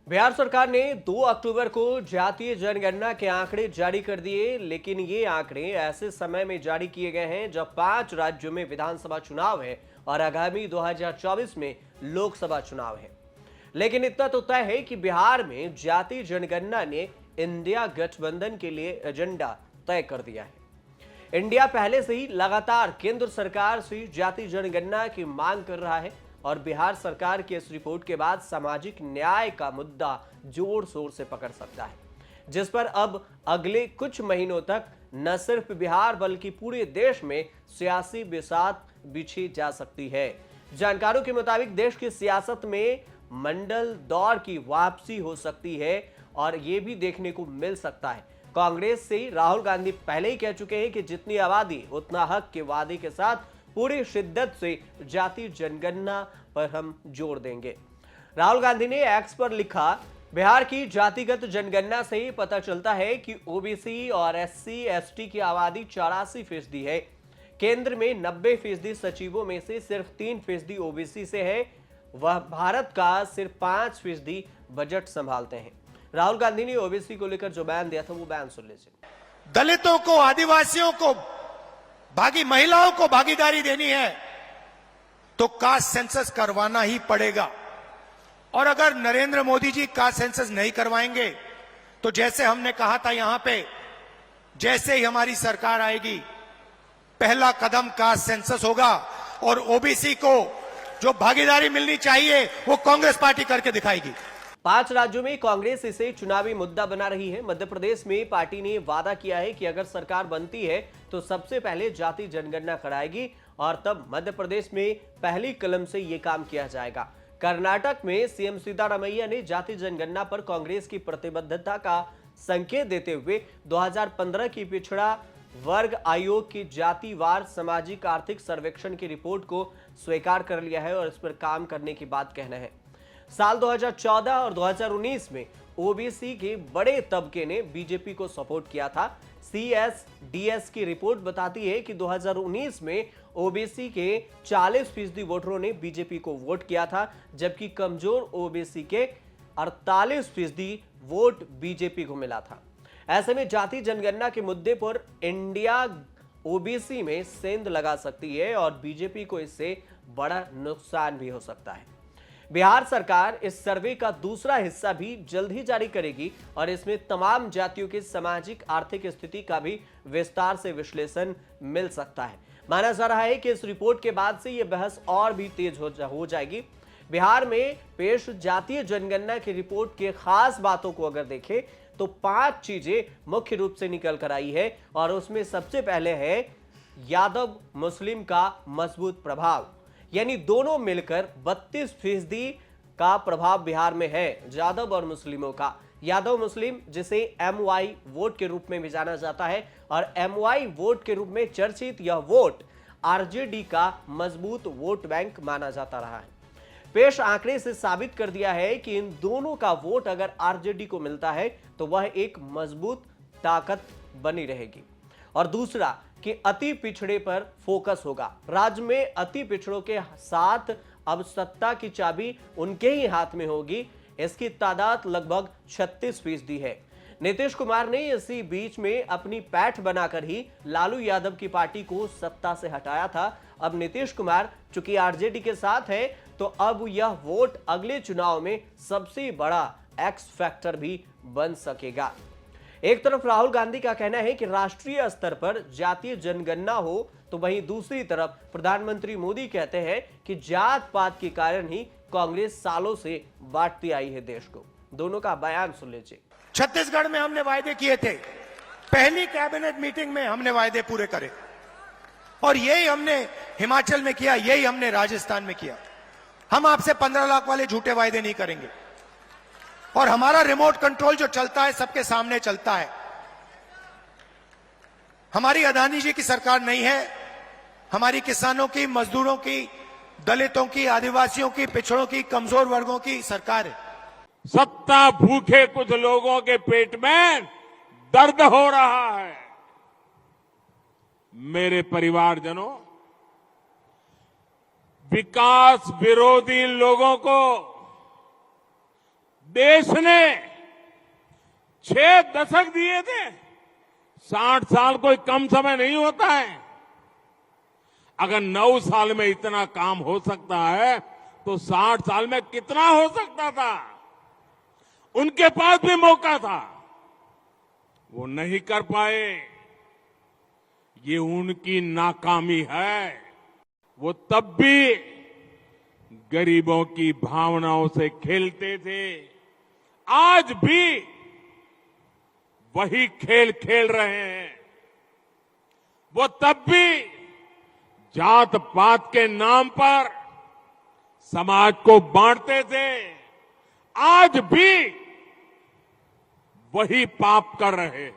बिहार सरकार ने 2 अक्टूबर को जातीय जनगणना के आंकड़े जारी कर दिए, लेकिन ये आंकड़े ऐसे समय में जारी किए गए हैं जब 5 राज्यों में विधानसभा चुनाव है और आगामी 2024 में लोकसभा चुनाव है। लेकिन इतना तो तय है कि बिहार में जातीय जनगणना ने इंडिया गठबंधन के लिए एजेंडा तय कर दिया है। इंडिया पहले से ही लगातार केंद्र सरकार से जातीय जनगणना की मांग कर रहा है और बिहार सरकार की इस रिपोर्ट के बाद सामाजिक न्याय का मुद्दा जोर शोर से पकड़ सकता है, जिस पर अब अगले कुछ महीनों तक न सिर्फ बिहार बल्कि पूरे देश में सियासी बिसात बिछी जा सकती है। जानकारों के मुताबिक देश की सियासत में मंडल दौर की वापसी हो सकती है और यह भी देखने को मिल सकता है। कांग्रेस से राहुल गांधी पहले ही कह चुके हैं कि जितनी आबादी उतना हक के वादे के साथ पूरी शिद्दत से जातीय जनगणना पर हम जोर देंगे। राहुल गांधी ने एक्स पर लिखा, बिहार की जातिगत जनगणना से ही पता चलता है कि ओबीसी और एससी एसटी की आबादी 84% है। केंद्र में 90% सचिवों में से सिर्फ 3% ओबीसी से है। वह भारत का सिर्फ 5% बजट संभालते हैं। राहुल गांधी ने ओबीसी को लेकर जो बयान दिया था वो बयान सुन लीजिए। दलितों को, आदिवासियों को, महिलाओं को भागीदारी देनी है तो कास्ट सेंसस करवाना ही पड़ेगा। और अगर नरेंद्र मोदी जी कास्ट सेंसस नहीं करवाएंगे तो जैसे हमने कहा था यहां पे, जैसे ही हमारी सरकार आएगी पहला कदम कास्ट सेंसस होगा और ओबीसी को जो भागीदारी मिलनी चाहिए वो कांग्रेस पार्टी करके दिखाएगी। 5 राज्यों में कांग्रेस इसे चुनावी मुद्दा बना रही है। मध्य प्रदेश में पार्टी ने वादा किया है कि अगर सरकार बनती है तो सबसे पहले जातीय जनगणना कराएगी और तब मध्य प्रदेश में पहली कलम से यह काम किया जाएगा। कर्नाटक में सीएम सिद्धारमैया ने जातीय जनगणना पर कांग्रेस की प्रतिबद्धता का संकेत देते हुए 2015 की पिछड़ा वर्ग आयोग की जातिवार सामाजिक आर्थिक सर्वेक्षण की रिपोर्ट को स्वीकार कर लिया है और इस पर काम करने की बात कहना है। साल 2014 और 2019 में ओबीसी के बड़े तबके ने बीजेपी को सपोर्ट किया था। सीएसडीएस की रिपोर्ट बताती है कि 2019 में ओबीसी के 40% वोटरों ने बीजेपी को वोट किया था, जबकि कमजोर ओबीसी के 48% वोट बीजेपी को मिला था। ऐसे में जातीय जनगणना के मुद्दे पर इंडिया ओबीसी में सेंध लगा सकती है और बीजेपी को इससे बड़ा नुकसान भी हो सकता है। बिहार सरकार इस सर्वे का दूसरा हिस्सा भी जल्द ही जारी करेगी और इसमें तमाम जातियों की सामाजिक आर्थिक स्थिति का भी विस्तार से विश्लेषण मिल सकता है। माना जा रहा है कि इस रिपोर्ट के बाद से यह बहस और भी तेज हो जाएगी। बिहार में पेश जातीय जनगणना की रिपोर्ट के खास बातों को अगर देखें तो 5 चीजें मुख्य रूप से निकल कर आई है और उसमें सबसे पहले है यादव मुस्लिम का मजबूत प्रभाव, यानी दोनों मिलकर 32% का प्रभाव बिहार में है, यादव और मुस्लिमों का। यादव मुस्लिम जिसे एमवाई वोट के रूप में भी जाना जाता है और एमवाई वोट के रूप में चर्चित यह वोट आरजेडी का मजबूत वोट बैंक माना जाता रहा है। पेश आंकड़े से साबित कर दिया है कि इन दोनों का वोट अगर आरजेडी को मिलता है तो वह एक मजबूत ताकत बनी रहेगी। और दूसरा कि अति पिछड़े पर फोकस होगा। राज्य में अति पिछड़ों के साथ अब सत्ता की चाबी उनके ही हाथ में होगी। इसकी तादाद लगभग 36% है। नीतीश कुमार ने इसी बीच में अपनी पैठ बनाकर ही लालू यादव की पार्टी को सत्ता से हटाया था। अब नीतीश कुमार चूंकि आरजेडी के साथ है तो अब यह वोट अगले चुनाव में सबसे बड़ा एक्स फैक्टर भी बन सकेगा। एक तरफ राहुल गांधी का कहना है कि राष्ट्रीय स्तर पर जातीय जनगणना हो, तो वहीं दूसरी तरफ प्रधानमंत्री मोदी कहते हैं कि जात पात के कारण ही कांग्रेस सालों से बांटती आई है देश को। दोनों का बयान सुन लीजिए। छत्तीसगढ़ में हमने वायदे किए थे, पहली कैबिनेट मीटिंग में हमने वायदे पूरे करे और यही हमने हिमाचल में किया, यही हमने राजस्थान में किया। हम आपसे 15 लाख वाले झूठे वायदे नहीं करेंगे और हमारा रिमोट कंट्रोल जो चलता है सबके सामने चलता है। हमारी अदानी जी की सरकार नहीं है, हमारी किसानों की, मजदूरों की, दलितों की, आदिवासियों की, पिछड़ों की, कमजोर वर्गों की सरकार है। सत्ता भूखे कुछ लोगों के पेट में दर्द हो रहा है। मेरे परिवारजनों, विकास विरोधी लोगों को देश ने 6 दशक दिए थे। 60 साल कोई कम समय नहीं होता है। अगर 9 साल में इतना काम हो सकता है तो 60 साल में कितना हो सकता था। उनके पास भी मौका था, वो नहीं कर पाए। ये उनकी नाकामी है। वो तब भी गरीबों की भावनाओं से खेलते थे, आज भी वही खेल खेल रहे हैं। वो तब भी जात पात के नाम पर समाज को बांटते थे, आज भी वही पाप कर रहे हैं।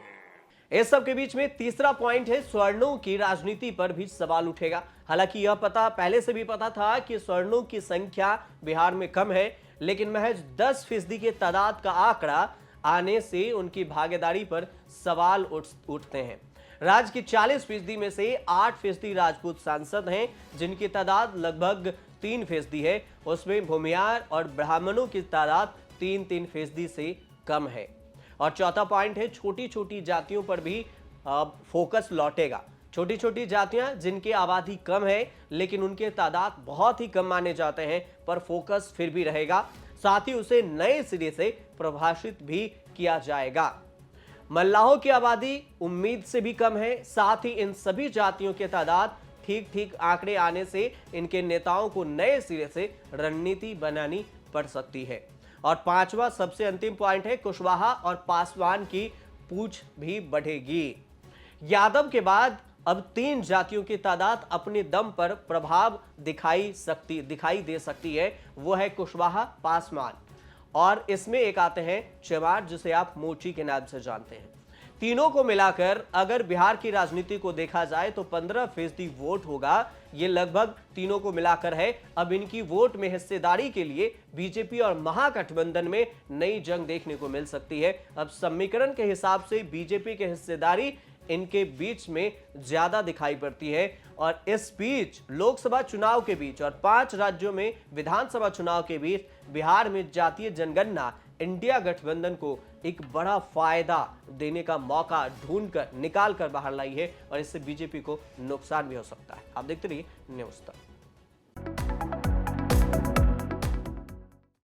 इस सब के बीच में तीसरा पॉइंट है, स्वर्णों की राजनीति पर भी सवाल उठेगा। हालांकि यह पता पहले से भी पता था कि स्वर्णों की संख्या बिहार में कम है, लेकिन महज 10% के तादाद का आंकड़ा आने से उनकी भागीदारी पर सवाल उठते हैं। राज्य की 40% में से 8% राजपूत सांसद हैं, जिनकी तादाद लगभग 3% है। उसमें भूमियार और ब्राह्मणों की तादाद 3% से कम है। और चौथा पॉइंट है, छोटी छोटी जातियों पर भी फोकस लौटेगा। छोटी छोटी जातियां जिनकी आबादी कम है लेकिन उनके तादाद बहुत ही कम माने जाते हैं, पर फोकस फिर भी रहेगा। साथ ही उसे नए सिरे से परिभाषित भी किया जाएगा। मल्लाहों की आबादी उम्मीद से भी कम है। साथ ही इन सभी जातियों के तादाद ठीक आंकड़े आने से इनके नेताओं को नए सिरे से रणनीति बनानी पड़ सकती है। और पांचवा सबसे अंतिम पॉइंट है, कुशवाहा और पासवान की पूछ भी बढ़ेगी। यादव के बाद अब 3 जातियों की तादाद अपने दम पर प्रभाव दिखाई दे सकती है। वो है कुशवाहा, पासवान और इसमें एक आते हैं चमार, जिसे आप मोची के नाम से जानते हैं। तीनों को मिलाकर अगर बिहार की राजनीति को देखा जाए तो 15% वोट होगा। ये लगभग तीनों को मिलाकर है। अब इनकी वोट में हिस्सेदारी के लिए बीजेपी और महागठबंधन में नई जंग देखने को मिल सकती है। अब समीकरण के हिसाब से बीजेपी की हिस्सेदारी इनके बीच में ज्यादा दिखाई पड़ती है। और इस बीच लोकसभा चुनाव के बीच और 5 राज्यों में विधानसभा चुनाव के बीच बिहार में जातीय जनगणना इंडिया गठबंधन को एक बड़ा फायदा देने का मौका ढूंढकर निकाल कर बाहर लाई है और इससे बीजेपी को नुकसान भी हो सकता है। आप देखते रहिए न्यूज़ तक।